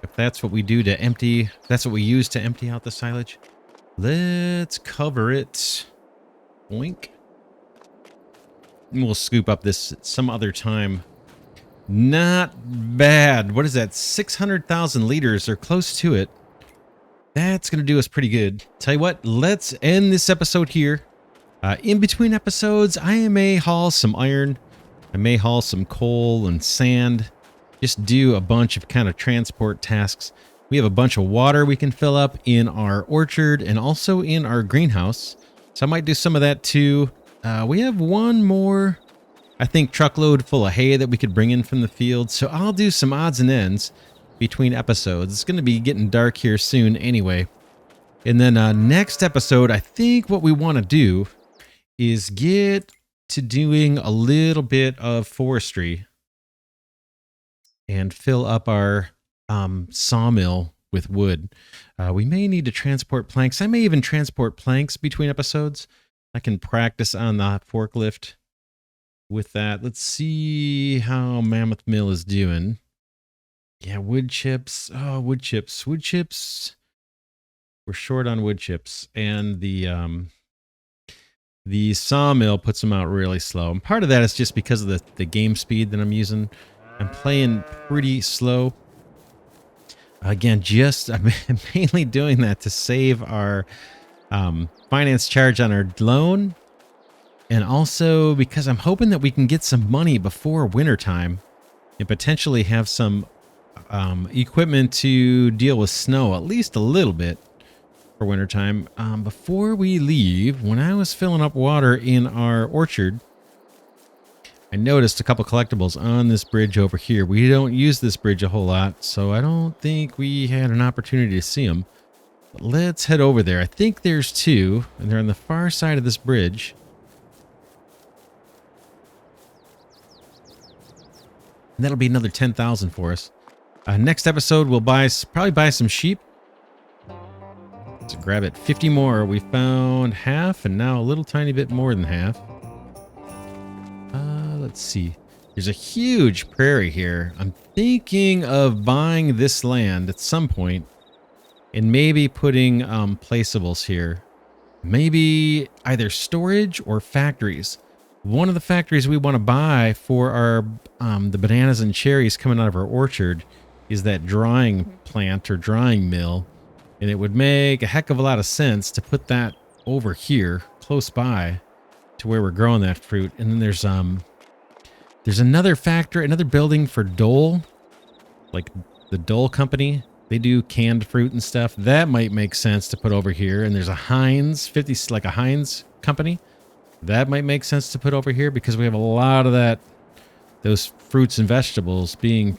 If that's what we do to empty, if that's what we use to empty out the silage. Let's cover it. Boink. And we'll scoop up this some other time. Not bad. What is that? 600,000 liters or close to it. That's going to do us pretty good. Tell you what, let's end this episode here. In between episodes, I may haul some iron. I may haul some coal and sand. Just do a bunch of kind of transport tasks. We have a bunch of water we can fill up in our orchard and also in our greenhouse. So I might do some of that too. We have one more, I think, truckload full of hay that we could bring in from the field. So I'll do some odds and ends between episodes. It's going to be getting dark here soon anyway. And then next episode, I think what we want to do is get to doing a little bit of forestry and fill up our sawmill with wood. We may need to transport planks. I may even transport planks between episodes. I can practice on the forklift with that. Let's see how Mammoth Mill is doing. Yeah, wood chips. Oh, wood chips. Wood chips. We're short on wood chips. And the sawmill puts them out really slow. And part of that is just because of the game speed that I'm using. I'm playing pretty slow. Again, I'm mainly doing that to save our finance charge on our loan. And also because I'm hoping that we can get some money before wintertime and potentially have some equipment to deal with snow at least a little bit for wintertime. Before we leave, when I was filling up water in our orchard, I noticed a couple collectibles on this bridge over here. We don't use this bridge a whole lot, so I don't think we had an opportunity to see them. But let's head over there. I think there's two, and they're on the far side of this bridge. And that'll be another 10,000 for us. Next episode, we'll probably buy some sheep. Let's grab it. 50 more. We found half, and now a little tiny bit more than half. Let's see. There's a huge prairie here. I'm thinking of buying this land at some point and maybe putting placeables here. Maybe either storage or factories. One of the factories we want to buy for our the bananas and cherries coming out of our orchard is that drying plant or drying mill. And it would make a heck of a lot of sense to put that over here, close by to where we're growing that fruit. And then there's another factory, another building for Dole, like the Dole company. They do canned fruit and stuff. That might make sense to put over here. And there's a Heinz, like a Heinz company. That might make sense to put over here because we have a lot of those fruits and vegetables being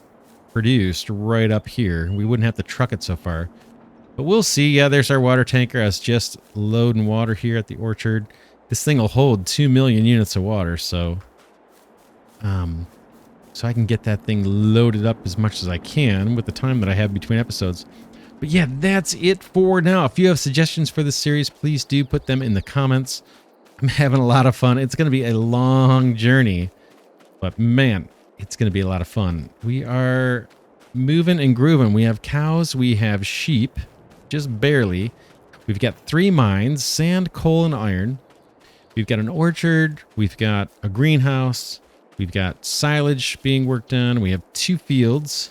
produced right up here. We wouldn't have to truck it so far. But we'll see. Yeah, there's our water tanker. I was just loading water here at the orchard. This thing will hold 2 million units of water, so I can get that thing loaded up as much as I can with the time that I have between episodes. But yeah, that's it for now. If you have suggestions for this series, please do put them in the comments. I'm having a lot of fun. It's going to be a long journey, but man, it's going to be a lot of fun. We are moving and grooving. We have cows. We have sheep, just barely. We've got 3 mines, sand, coal, and iron. We've got an orchard. We've got a greenhouse. We've got silage being worked on. We have 2 fields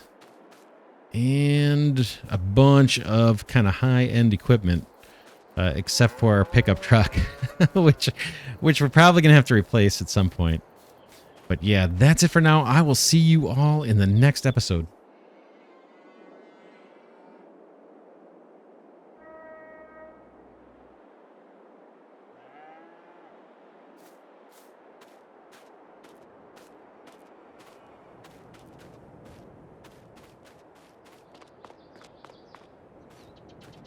and a bunch of kind of high-end equipment, except for our pickup truck, which we're probably going to have to replace at some point. But yeah, that's it for now. I will see you all in the next episode.